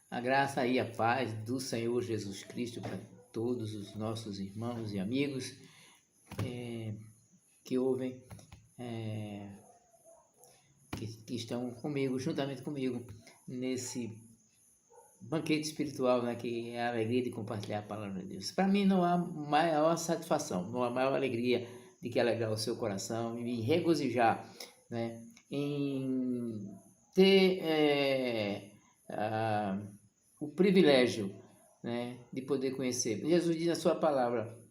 A graça e a paz do Senhor Jesus Cristo para todos os nossos irmãos e amigos que ouvem, que estão comigo, juntamente comigo, nesse banquete espiritual, né, que é a alegria de compartilhar a palavra de Deus. Para mim não há maior satisfação, não há maior alegria de que alegrar o seu coração e me regozijar, né, em ter o privilégio, né, de poder conhecer. Jesus diz na sua palavra,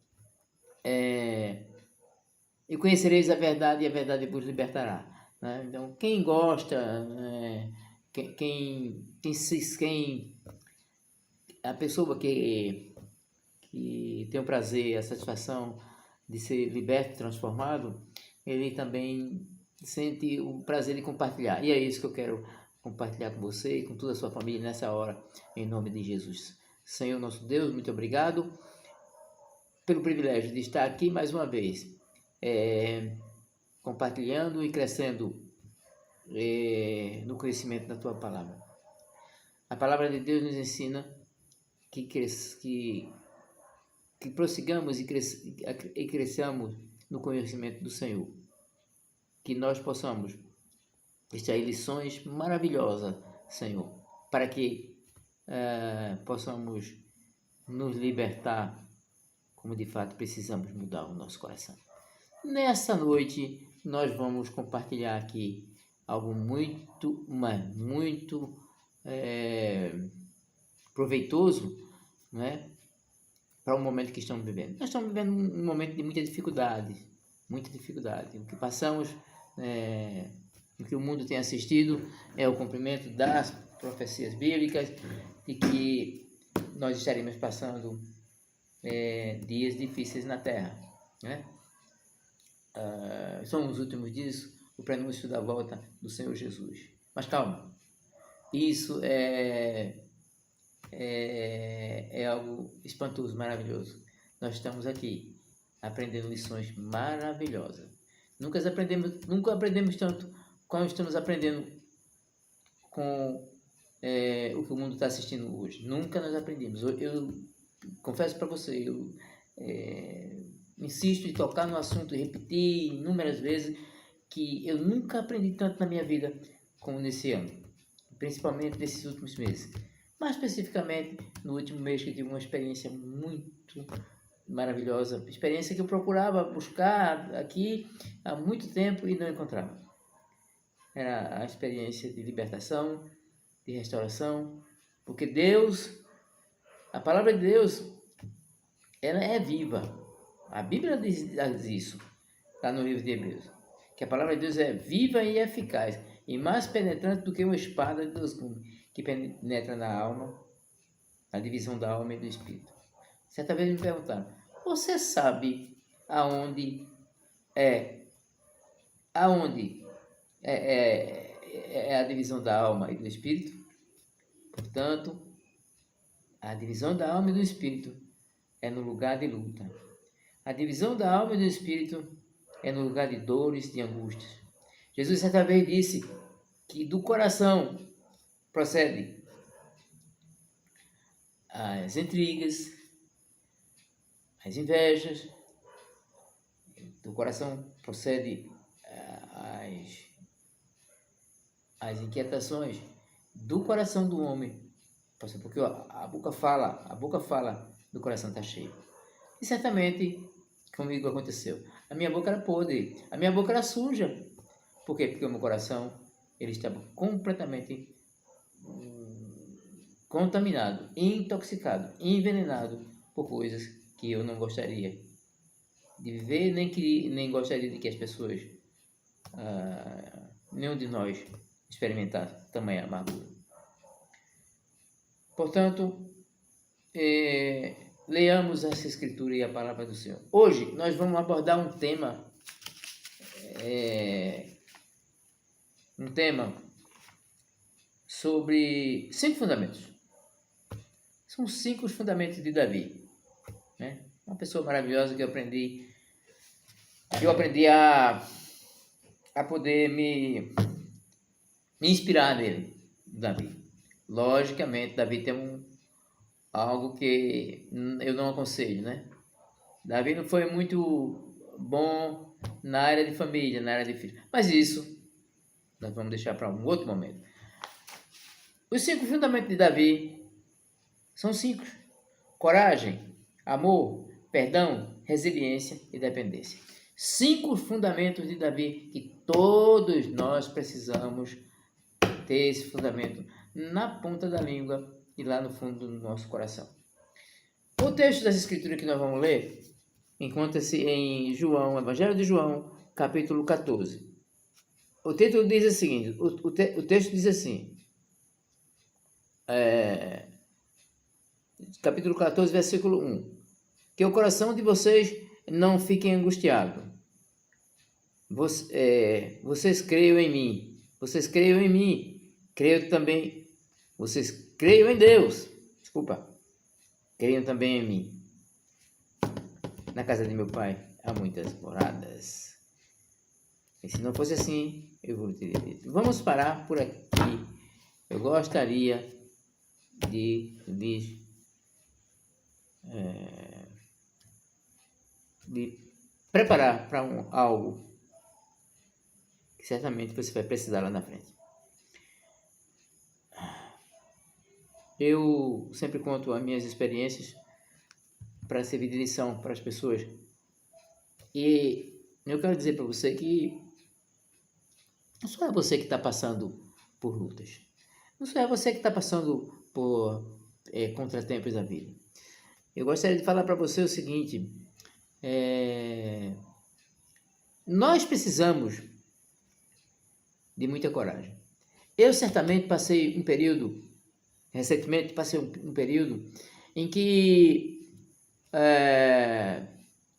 e conhecereis a verdade e a verdade vos libertará. Né? Então, quem gosta, a pessoa que tem o prazer, a satisfação de ser liberto, transformado, ele também sente o prazer de compartilhar. E é isso que eu quero compartilhar com você e com toda a sua família nessa hora, em nome de Jesus. Senhor nosso Deus, muito obrigado pelo privilégio de estar aqui mais uma vez, compartilhando e crescendo no conhecimento da Tua Palavra. A Palavra de Deus nos ensina que prossigamos e cresçamos no conhecimento do Senhor. Que nós possamos extrair lições maravilhosas, Senhor, para que possamos nos libertar como de fato precisamos mudar o nosso coração. Nessa noite, nós vamos compartilhar aqui algo muito, mas muito proveitoso, né, para o momento que estamos vivendo. Nós estamos vivendo um momento de muita dificuldade. O que passamos, o que o mundo tem assistido é o cumprimento das profecias bíblicas de que nós estaremos passando dias difíceis na Terra, né? São os últimos dias, o prenúncio da volta do Senhor Jesus. Mas calma, isso é algo espantoso, maravilhoso. Nós estamos aqui aprendendo lições maravilhosas. Nunca aprendemos tanto quando estamos aprendendo com o que o mundo está assistindo hoje. Nunca nós aprendemos. Eu confesso para você, eu insisto em tocar no assunto e repetir inúmeras vezes que eu nunca aprendi tanto na minha vida como nesse ano, principalmente nesses últimos meses. Mais especificamente, no último mês que eu tive uma experiência muito maravilhosa, experiência que eu procurava buscar aqui há muito tempo e não encontrava. Era a experiência de libertação, de restauração, porque Deus, a palavra de Deus, ela é viva. A Bíblia diz isso, lá no livro de Hebreus, que a palavra de Deus é viva e eficaz, e mais penetrante do que uma espada de dois gumes, que penetra na alma, na divisão da alma e do espírito. Certa vez me perguntaram, você sabe aonde é a divisão da alma e do espírito? Portanto, a divisão da alma e do espírito é no lugar de luta. A divisão da alma e do espírito é no lugar de dores, de angústias. Jesus certa vez disse que do coração procede as intrigas, as invejas, do coração procede as inquietações, do coração do homem, porque a boca fala, do coração está cheio. E certamente comigo aconteceu. A minha boca era podre, a minha boca era suja. Por quê? Porque o meu coração ele estava completamente contaminado, intoxicado, envenenado por coisas que eu não gostaria de viver, nem gostaria de que as pessoas, nenhum de nós, experimentasse tamanha amargura. Portanto, leamos essa escritura e a palavra do Senhor. Hoje nós vamos abordar um tema sobre 5 fundamentos. São 5 os fundamentos de Davi, né? Uma pessoa maravilhosa que eu aprendi a poder me inspirar nele, Davi. Logicamente, Davi tem algo que eu não aconselho, né? Davi não foi muito bom na área de família, na área de filhos. Mas isso nós vamos deixar para um outro momento. Os 5 fundamentos de Davi são 5: coragem, amor, perdão, resiliência e dependência. 5 fundamentos de Davi que todos nós precisamos ter esse fundamento na ponta da língua e lá no fundo do nosso coração. O texto das Escrituras que nós vamos ler encontra-se em João, Evangelho de João, capítulo 14. O título diz o seguinte, o texto diz assim, capítulo 14, versículo 1. Que o coração de vocês não fique angustiado. Vocês creiam em mim. Vocês creiam em mim. Creio também. Vocês creiam em Deus. Desculpa. Creiam também em mim. Na casa de meu pai há muitas moradas. E se não fosse assim, eu vou teria dito. Vamos parar por aqui. Eu gostaria de preparar para algo que certamente você vai precisar lá na frente. Eu sempre conto as minhas experiências para servir de lição para as pessoas. E eu quero dizer para você que não só é você que está passando por lutas. Não só é você que está passando por contratempos da vida. Eu gostaria de falar para você o seguinte. Nós precisamos de muita coragem. Eu certamente passei um período, recentemente passei um período em que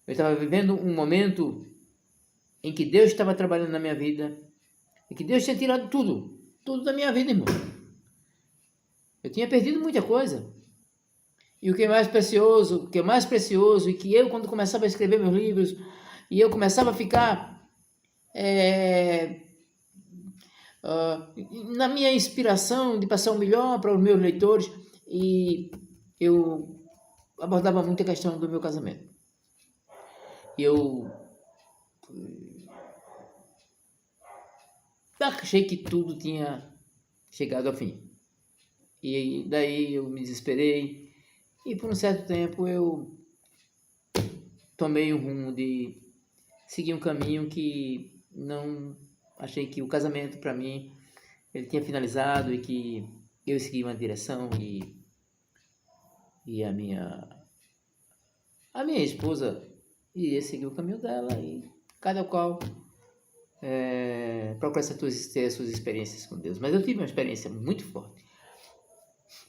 eu estava vivendo um momento em que Deus estava trabalhando na minha vida e que Deus tinha tirado tudo da minha vida, irmão. Eu tinha perdido muita coisa. E o que é mais precioso, e que eu, quando começava a escrever meus livros, e eu começava a ficar na minha inspiração de passar o melhor para os meus leitores, e eu abordava muito a questão do meu casamento. E eu achei que tudo tinha chegado ao fim. E daí eu me desesperei, e por um certo tempo eu tomei o rumo de seguir um caminho que não achei que o casamento para mim ele tinha finalizado e que eu segui uma direção e a minha esposa iria seguir o caminho dela e cada qual procura ter as suas experiências com Deus. Mas eu tive uma experiência muito forte.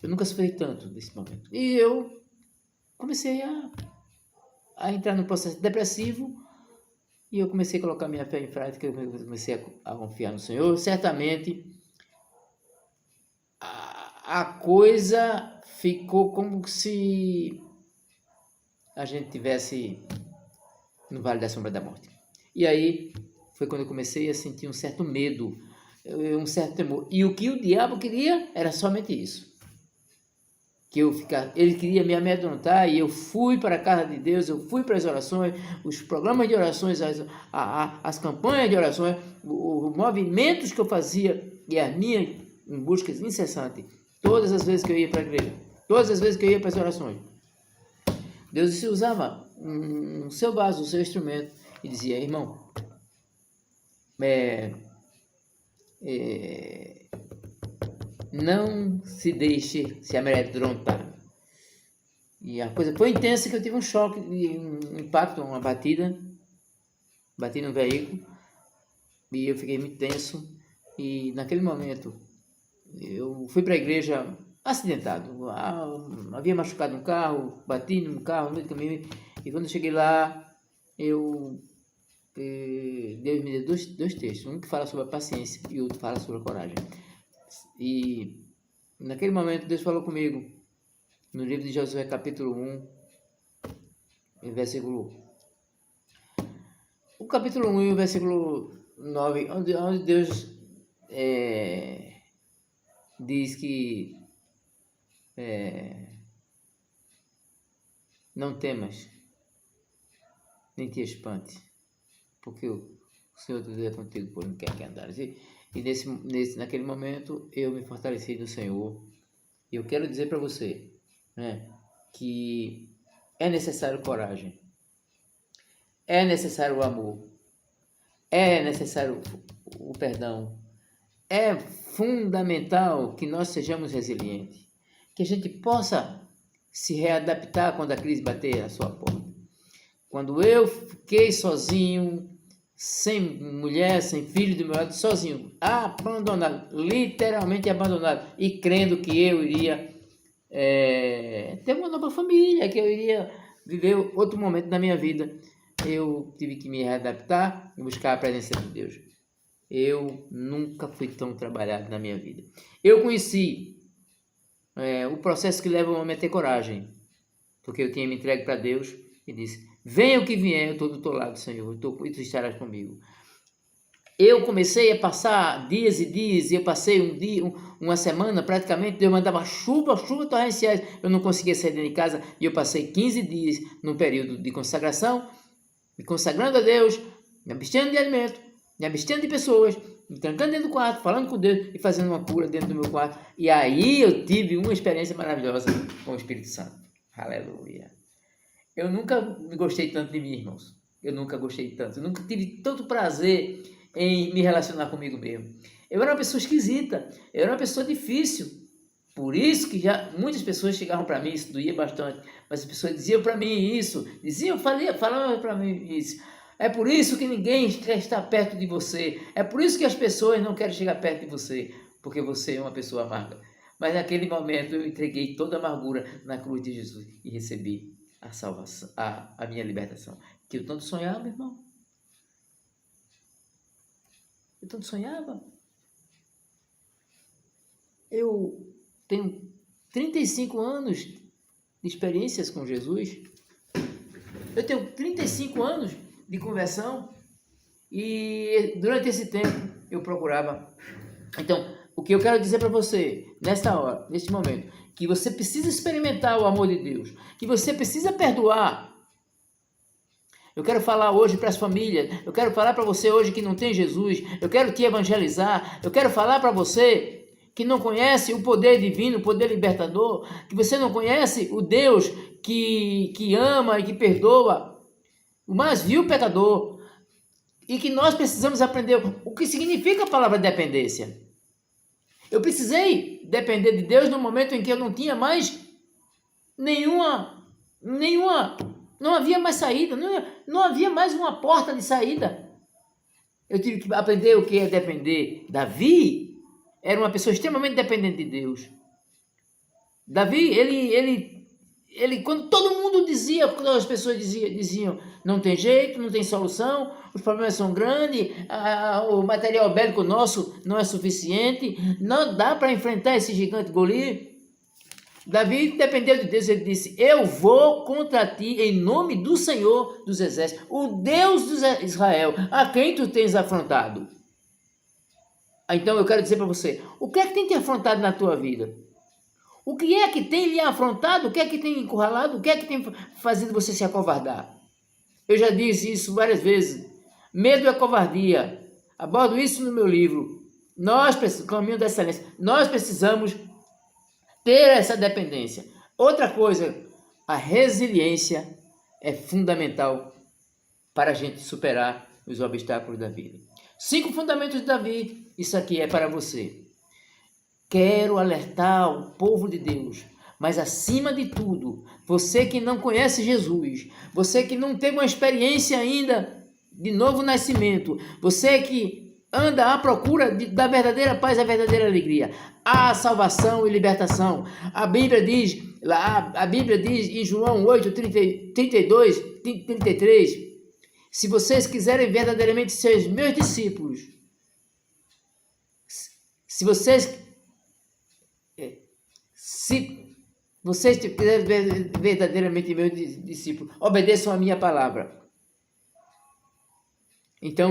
Eu nunca sofri tanto nesse momento. E eu comecei a entrar no processo depressivo e eu comecei a colocar minha fé em prática, eu comecei a confiar no Senhor. Certamente a coisa ficou como se a gente tivesse no Vale da Sombra da Morte. E aí foi quando eu comecei a sentir um certo medo, um certo temor. E o que o diabo queria era somente isso. Ele queria me amedrontar e eu fui para a casa de Deus, eu fui para as orações, os programas de orações, as campanhas de orações, os movimentos que eu fazia e as minhas buscas incessantes, todas as vezes que eu ia para a igreja, todas as vezes que eu ia para as orações. Deus se usava um seu vaso, o seu instrumento e dizia, irmão, não se deixe se amedrontar. E a coisa foi intensa que eu tive um choque, um impacto, uma batida. Bati no veículo e eu fiquei muito tenso. E naquele momento eu fui para a igreja acidentado. Havia machucado um carro, bati num carro no meio do caminho. E quando eu cheguei lá, Deus me deu dois textos. Um que fala sobre a paciência e outro fala sobre a coragem. E naquele momento Deus falou comigo no livro de Josué capítulo 1, versículo... O capítulo 1 e o versículo 9, onde Deus diz que não temas, nem te espante, porque o Senhor Deus é contigo por onde quer que andares. E naquele momento eu me fortaleci no Senhor. E eu quero dizer para você, né, que é necessário coragem, é necessário o amor, é necessário o perdão, é fundamental que nós sejamos resilientes, que a gente possa se readaptar quando a crise bater à sua porta. Quando eu fiquei sozinho, sem mulher, sem filho do meu lado, sozinho, abandonado, literalmente abandonado, e crendo que eu iria ter uma nova família, que eu iria viver outro momento da minha vida, eu tive que me readaptar e buscar a presença de Deus. Eu nunca fui tão trabalhado na minha vida. Eu conheci o processo que leva o homem a ter coragem, porque eu tinha me entregue para Deus e disse: venha o que vier, eu estou do teu lado, Senhor, e tu estarás comigo. Eu comecei a passar dias e dias, e eu passei uma semana praticamente, Deus mandava chuva torrenciais, eu não conseguia sair de casa, e eu passei 15 dias num período de consagração, me consagrando a Deus, me abstendo de alimento, me abstendo de pessoas, me trancando dentro do quarto, falando com Deus e fazendo uma cura dentro do meu quarto. E aí eu tive uma experiência maravilhosa com o Espírito Santo. Aleluia. Eu nunca gostei tanto de mim, irmãos. Eu nunca gostei tanto. Eu nunca tive tanto prazer em me relacionar comigo mesmo. Eu era uma pessoa esquisita. Eu era uma pessoa difícil. Por isso que já muitas pessoas chegavam para mim, isso doía bastante. Mas as pessoas diziam para mim isso. Falavam para mim isso. É por isso que ninguém quer estar perto de você. É por isso que as pessoas não querem chegar perto de você. Porque você é uma pessoa amarga. Mas naquele momento eu entreguei toda a amargura na cruz de Jesus e recebi a salvação, a minha libertação. Que eu tanto sonhava, irmão. Eu tanto sonhava. Eu tenho 35 anos de experiências com Jesus. Eu tenho 35 anos de conversão. E durante esse tempo eu procurava. Então, o que eu quero dizer para você, nesta hora, neste momento, que você precisa experimentar o amor de Deus, que você precisa perdoar. Eu quero falar hoje para as famílias, eu quero falar para você hoje que não tem Jesus, eu quero te evangelizar, eu quero falar para você que não conhece o poder divino, o poder libertador, que você não conhece o Deus que ama e que perdoa o mais vil pecador, e que nós precisamos aprender o que significa a palavra dependência. Eu precisei depender de Deus no momento em que eu não tinha mais não havia mais saída, não havia mais uma porta de saída. Eu tive que aprender o que é depender. Davi era uma pessoa extremamente dependente de Deus. Davi, ele quando todo mundo dizia, quando as pessoas diziam, não tem jeito, não tem solução, os problemas são grandes, o material bélico nosso não é suficiente, não dá para enfrentar esse gigante Golias. Davi dependeu de Deus, ele disse: eu vou contra ti em nome do Senhor dos Exércitos, o Deus de Israel, a quem tu tens afrontado. Então eu quero dizer para você, o que é que tem te afrontado na tua vida? O que é que tem lhe afrontado? O que é que tem encurralado? O que é que tem fazido você se acovardar? Eu já disse isso várias vezes. Medo é covardia. Abordo isso no meu livro. Caminho da Excelência. Nós precisamos ter essa dependência. Outra coisa, a resiliência é fundamental para a gente superar os obstáculos da vida. 5 fundamentos de Davi. Isso aqui é para você. Quero alertar o povo de Deus, mas acima de tudo, você que não conhece Jesus, você que não teve uma experiência ainda de novo nascimento, você que anda à procura da verdadeira paz, a verdadeira alegria, a salvação e libertação. A Bíblia diz em João 8, 32, 33, se vocês quiserem verdadeiramente ser meus discípulos, se vocês quiserem verdadeiramente meus discípulos, obedeçam a minha palavra. Então,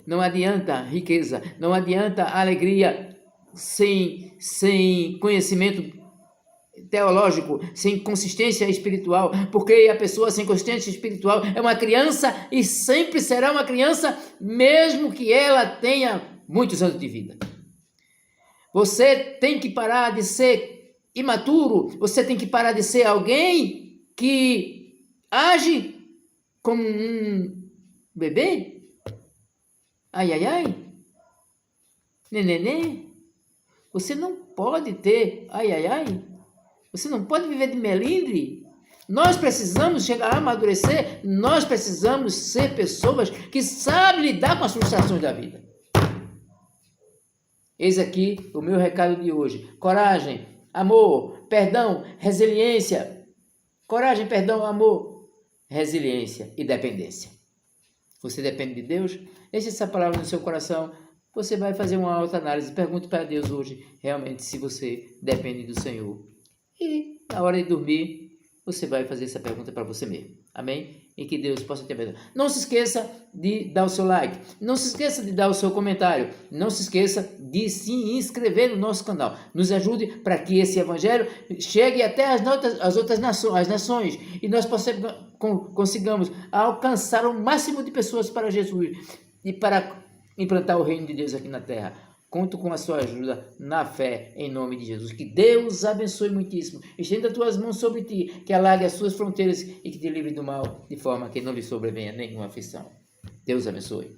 não adianta riqueza, não adianta alegria sem conhecimento teológico, sem consistência espiritual, porque a pessoa sem consistência espiritual é uma criança e sempre será uma criança, mesmo que ela tenha muitos anos de vida. Você tem que parar de ser imaturo, você tem que parar de ser alguém que age como um bebê. Ai, ai, ai. Nenê. Você não pode ter ai, ai, ai. Você não pode viver de melindre. Nós precisamos chegar a amadurecer. Nós precisamos ser pessoas que sabem lidar com as frustrações da vida. Eis aqui o meu recado de hoje. Coragem, amor, perdão, resiliência. Coragem, perdão, amor, resiliência e dependência. Você depende de Deus? Deixe essa palavra no seu coração. Você vai fazer uma autoanálise. Pergunte para Deus hoje, realmente, se você depende do Senhor. E na hora de dormir, você vai fazer essa pergunta para você mesmo. Amém? E que Deus possa te abençoar. Não se esqueça de dar o seu like. Não se esqueça de dar o seu comentário. Não se esqueça de se inscrever no nosso canal. Nos ajude para que esse evangelho chegue até as outras nações. E nós consigamos alcançar o máximo de pessoas para Jesus. E para implantar o reino de Deus aqui na terra. Conto com a sua ajuda na fé, em nome de Jesus. Que Deus abençoe muitíssimo. Estenda as tuas mãos sobre ti, que alargue as suas fronteiras e que te livre do mal, de forma que não lhe sobrevenha nenhuma aflição. Deus abençoe.